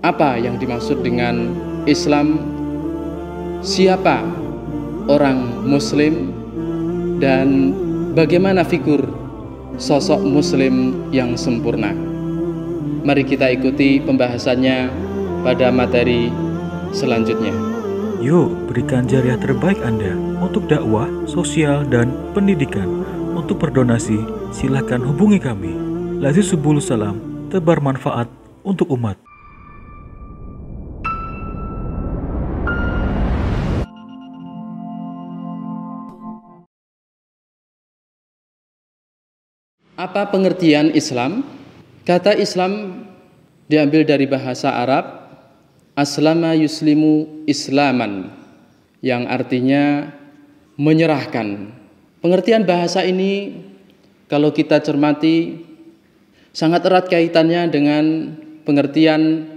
apa yang dimaksud dengan Islam, siapa orang Muslim, dan bagaimana figur sosok Muslim yang sempurna. Mari kita ikuti pembahasannya pada materi selanjutnya. Yuk, berikan jariah terbaik Anda untuk dakwah, sosial, dan pendidikan. Untuk berdonasi, silakan hubungi kami. Lazi Subul Salam, tebar manfaat untuk umat. Apa pengertian Islam? Kata Islam diambil dari bahasa Arab aslama yuslimu islaman, yang artinya menyerahkan. Pengertian bahasa ini kalau kita cermati sangat erat kaitannya dengan pengertian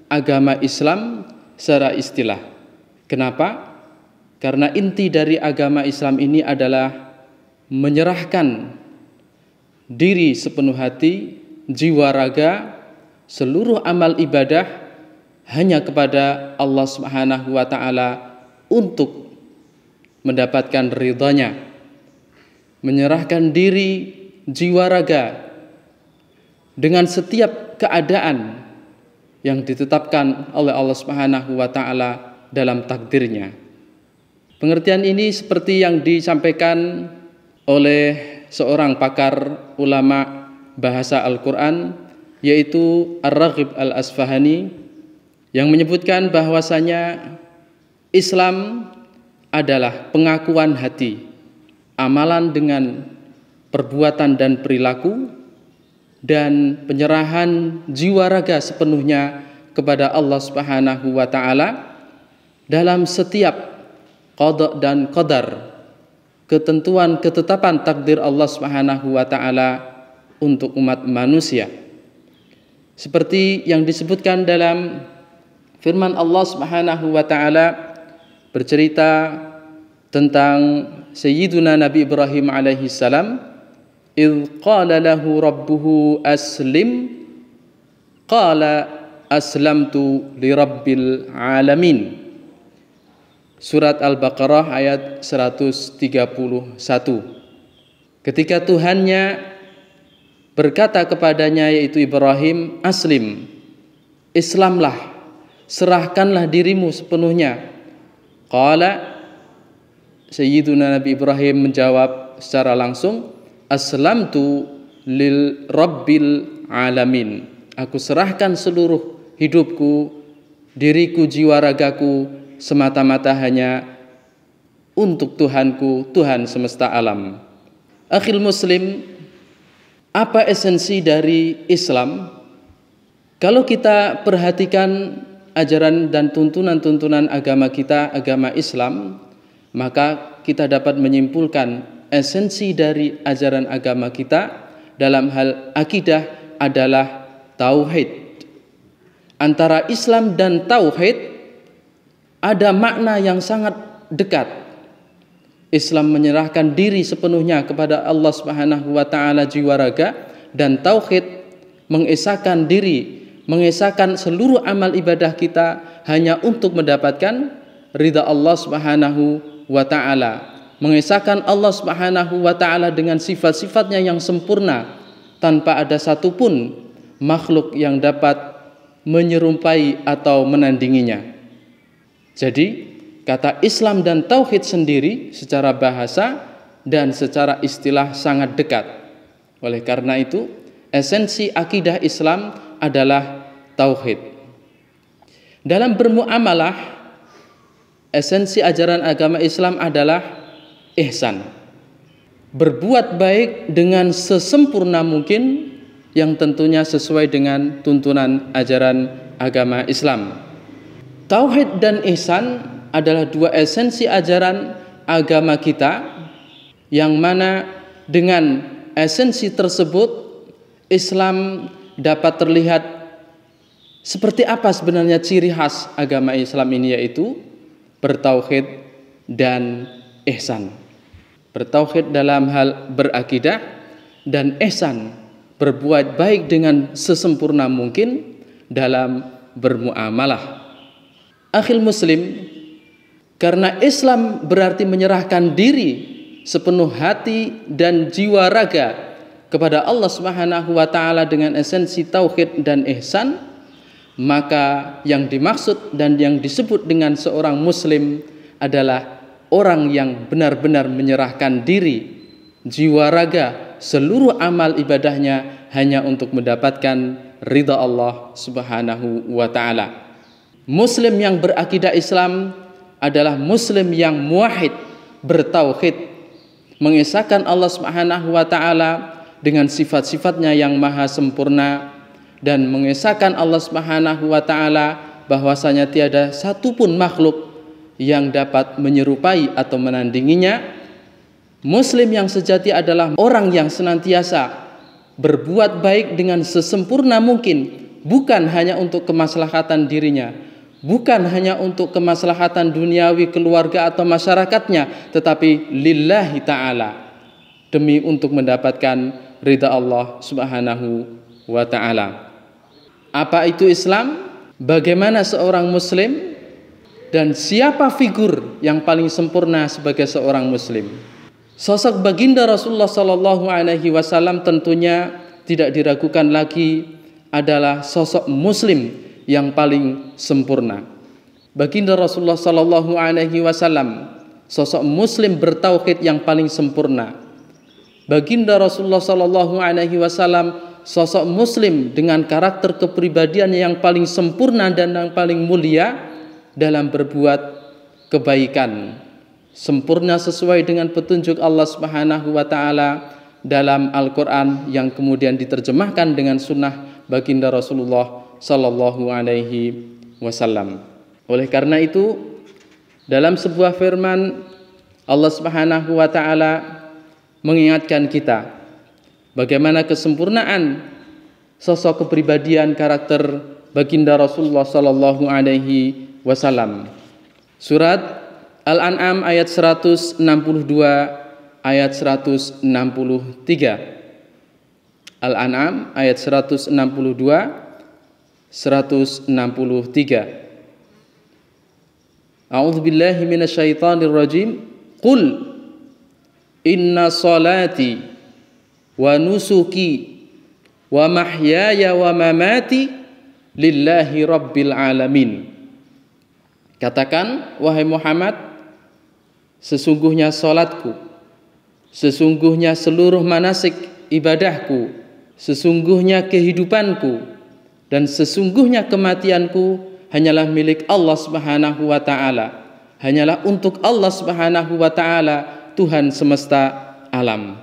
agama Islam secara istilah. Kenapa? Karena inti dari agama Islam ini adalah menyerahkan diri sepenuh hati, jiwa raga, seluruh amal ibadah hanya kepada Allah Subhanahu wa ta'ala untuk mendapatkan ridhanya. Menyerahkan diri, jiwa raga dengan setiap keadaan yang ditetapkan oleh Allah Subhanahu wa ta'ala dalam takdirnya. Pengertian ini seperti yang disampaikan oleh seorang pakar ulama bahasa Al-Quran, yaitu Ar-Raghib Al-Asfahani, yang menyebutkan bahwasanya Islam adalah pengakuan hati, amalan dengan perbuatan dan perilaku, dan penyerahan jiwa raga sepenuhnya kepada Allah Subhanahu wa ta'ala dalam setiap qada dan qadar, ketentuan ketetapan takdir Allah Subhanahu wa ta'ala untuk umat manusia. Seperti yang disebutkan dalam firman Allah Subhanahu wa ta'ala bercerita tentang Sayyiduna Nabi Ibrahim alaihi salam, idh qala lahu rabbuhu aslim qala aslamtu lirabbil alamin. Surat Al-Baqarah ayat 131. Ketika Tuhannya berkata kepadanya, yaitu Ibrahim, aslim, Islamlah, serahkanlah dirimu sepenuhnya. Qala, Sayyiduna Nabi Ibrahim menjawab secara langsung, aslamtu lil rabbil alamin. Aku serahkan seluruh hidupku, diriku, jiwa ragaku semata-mata hanya untuk Tuhanku, Tuhan semesta alam. Akhil muslim, apa esensi dari Islam? Kalau kita perhatikan ajaran dan tuntunan-tuntunan agama kita, agama Islam, maka kita dapat menyimpulkan esensi dari ajaran agama kita dalam hal akidah adalah tauhid. Antara Islam dan tauhid ada makna yang sangat dekat. Islam menyerahkan diri sepenuhnya kepada Allah Subhanahu wa ta'ala jiwa raga, dan tauhid mengesahkan diri, mengesahkan seluruh amal ibadah kita hanya untuk mendapatkan ridha Allah Subhanahu wa ta'ala, mengesahkan Allah Subhanahu wa ta'ala dengan sifat-sifatnya yang sempurna tanpa ada satupun makhluk yang dapat menyerupai atau menandinginya. Jadi kata Islam dan tauhid sendiri secara bahasa dan secara istilah sangat dekat. Oleh karena itu, esensi akidah Islam adalah tauhid. Dalam bermuamalah, esensi ajaran agama Islam adalah ihsan. Berbuat baik dengan sesempurna mungkin, yang tentunya sesuai dengan tuntunan ajaran agama Islam. Tauhid dan ihsan adalah dua esensi ajaran agama kita, yang mana dengan esensi tersebut Islam dapat terlihat seperti apa sebenarnya ciri khas agama Islam ini, yaitu bertauhid dan ihsan. Bertauhid dalam hal berakidah, dan ihsan berbuat baik dengan sesempurna mungkin dalam bermuamalah. Akhil muslim, karena Islam berarti menyerahkan diri sepenuh hati dan jiwa raga kepada Allah Subhanahu wa taala dengan esensi tauhid dan ihsan, maka yang dimaksud dan yang disebut dengan seorang muslim adalah orang yang benar-benar menyerahkan diri, jiwa raga, seluruh amal ibadahnya hanya untuk mendapatkan ridha Allah Subhanahu wa taala. Muslim yang berakidah Islam adalah muslim yang muwahhid, bertauhid, mengesahkan Allah Subhanahu wa taala dengan sifat-sifatnya yang maha sempurna, dan mengesahkan Allah Subhanahu wa taala bahwasanya tiada satupun makhluk yang dapat menyerupai atau menandinginya. Muslim yang sejati adalah orang yang senantiasa berbuat baik dengan sesempurna mungkin, bukan hanya untuk kemaslahatan dirinya, bukan hanya untuk kemaslahatan duniawi keluarga atau masyarakatnya, tetapi lillahi ta'ala, demi untuk mendapatkan ridha Allah Subhanahu wa ta'ala. Apa itu Islam? Bagaimana seorang muslim? Dan siapa figur yang paling sempurna sebagai seorang muslim? Sosok baginda Rasulullah sallallahu alaihi wasallam tentunya tidak diragukan lagi adalah sosok muslim yang paling sempurna. Baginda Rasulullah sallallahu alaihi wasallam sosok muslim bertauhid yang paling sempurna. Baginda Rasulullah sallallahu alaihi wasallam sosok muslim dengan karakter kepribadian yang paling sempurna dan yang paling mulia dalam berbuat kebaikan, sempurna sesuai dengan petunjuk Allah Subhanahu wa taala dalam Al-Qur'an yang kemudian diterjemahkan dengan sunnah baginda Rasulullah sallallahu alaihi wasallam. Oleh karena itu, dalam sebuah firman Allah Subhanahu wa taala mengingatkan kita bagaimana kesempurnaan sosok kepribadian karakter baginda Rasulullah sallallahu alaihi wasallam. Surat Al-An'am ayat 162 ayat 163. Al-An'am ayat 162 163. A'udzu billahi minasyaitonir rajim. Qul inna salati wa nusuki wa mahyaya wa mamati lillahi rabbil alamin. Katakan, wahai Muhammad, sesungguhnya salatku, sesungguhnya seluruh manasik ibadahku, sesungguhnya kehidupanku, dan sesungguhnya kematianku hanyalah milik Allah Subhanahu wa taala. Hanyalah untuk Allah Subhanahu wa taala, Tuhan semesta alam.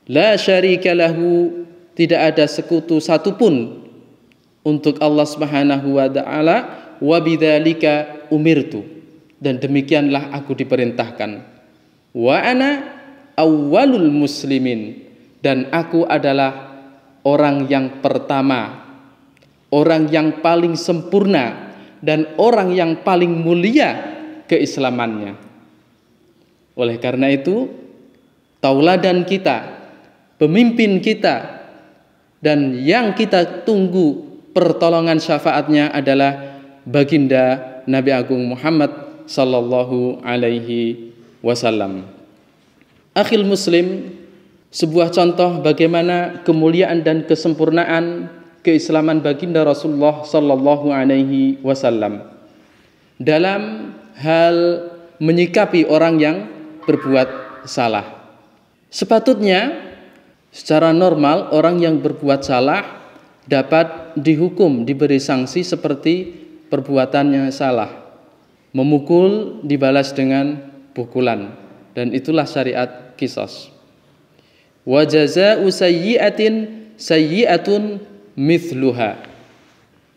La syarika lahu, tidak ada sekutu satupun untuk Allah Subhanahu wa taala. Wa bidzalika umirtu, dan demikianlah aku diperintahkan. Wa ana awwalul muslimin, dan aku adalah orang yang pertama, orang yang paling sempurna, dan orang yang paling mulia keislamannya. Oleh karena itu, tauladan kita, pemimpin kita, dan yang kita tunggu pertolongan syafaatnya adalah baginda Nabi Agung Muhammad sallallahu alaihi wasallam. Akhil muslim, sebuah contoh bagaimana kemuliaan dan kesempurnaan keislaman baginda Rasulullah sallallahu alaihi wasallam dalam hal menyikapi orang yang berbuat salah. Sepatutnya secara normal orang yang berbuat salah dapat dihukum, diberi sanksi seperti perbuatannya salah. Memukul dibalas dengan pukulan, dan itulah syariat qisas. Wa jazaa'u sayyi'atin sayyi'atun mithluha.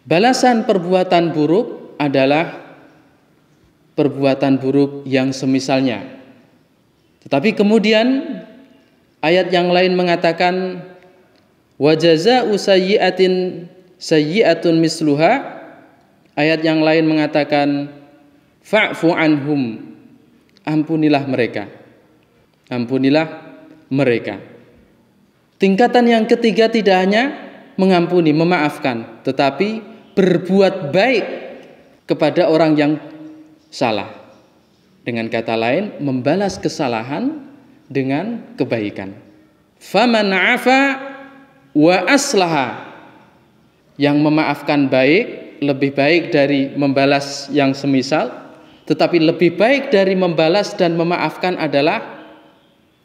Balasan perbuatan buruk adalah perbuatan buruk yang semisalnya. Tetapi kemudian ayat yang lain mengatakan wa jazaa'u sayyi'atin sayyi'atun mithluha. Ayat yang lain mengatakan fa'fu anhum, ampunilah mereka. Ampunilah mereka. Tingkatan yang ketiga tidak hanya mengampuni, memaafkan, tetapi berbuat baik kepada orang yang salah. Dengan kata lain, membalas kesalahan dengan kebaikan. Faman 'afa wa aslaha. Yang memaafkan baik, lebih baik dari membalas yang semisal, tetapi lebih baik dari membalas dan memaafkan adalah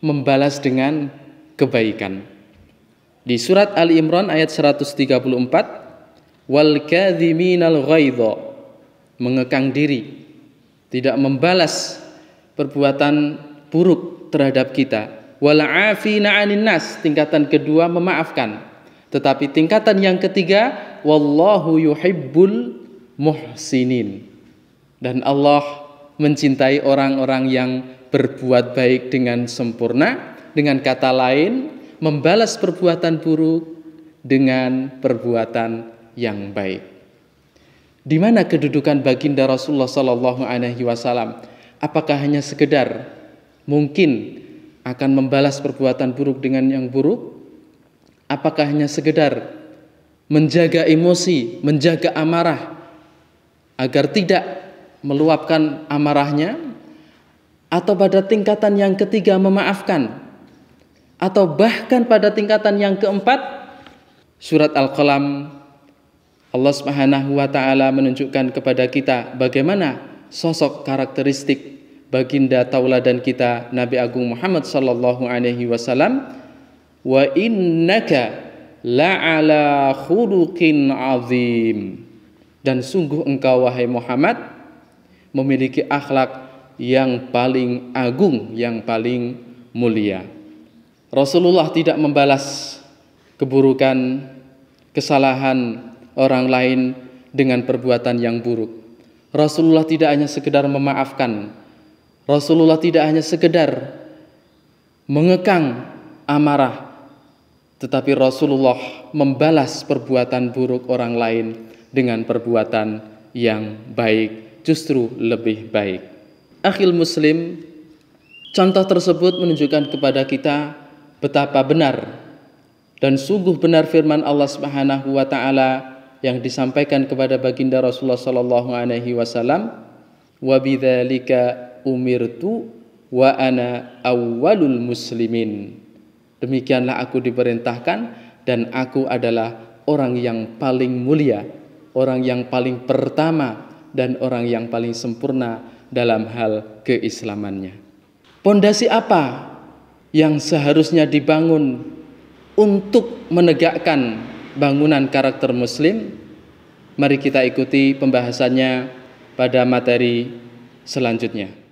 membalas dengan kebaikan. Di surat Ali Imran ayat 134, wal kadhiminal ghaidha, mengekang diri, tidak membalas perbuatan buruk terhadap kita. Wal 'afina 'anil nas, tingkatan kedua memaafkan. Tetapi tingkatan yang ketiga, wallahu yuhibbul muhsinin. Dan Allah mencintai orang-orang yang berbuat baik dengan sempurna. Dengan kata lain, membalas perbuatan buruk dengan perbuatan yang baik. Di mana kedudukan baginda Rasulullah sallallahu alaihi wasallam? Apakah hanya sekedar mungkin akan membalas perbuatan buruk dengan yang buruk? Apakah hanya sekedar menjaga emosi, menjaga amarah agar tidak meluapkan amarahnya? Atau pada tingkatan yang ketiga memaafkan? Atau bahkan pada tingkatan yang keempat? Surat Al-Qalam, Allah Subhanahu wa taala menunjukkan kepada kita bagaimana sosok karakteristik baginda tauladan kita Nabi Agung Muhammad sallallahu alaihi wasallam. Wa innaka la'ala khuluqin azim. Dan sungguh engkau wahai Muhammad memiliki akhlak yang paling agung, yang paling mulia. Rasulullah tidak membalas keburukan, kesalahan orang lain dengan perbuatan yang buruk. Rasulullah tidak hanya sekedar memaafkan. Rasulullah tidak hanya sekedar mengekang amarah, tetapi Rasulullah membalas perbuatan buruk orang lain dengan perbuatan yang baik, justru lebih baik. Akhil muslim, contoh tersebut menunjukkan kepada kita betapa benar dan sungguh benar firman Allah Subhanahu wa taala yang disampaikan kepada baginda Rasulullah sallallahu alaihi wasallam, wa bidzalika umirtu wa ana awwalul muslimin. Demikianlah aku diperintahkan dan aku adalah orang yang paling mulia, orang yang paling pertama dan orang yang paling sempurna dalam hal keislamannya. Pondasi apa yang seharusnya dibangun untuk menegakkan bangunan karakter muslim? Mari kita ikuti pembahasannya pada materi selanjutnya.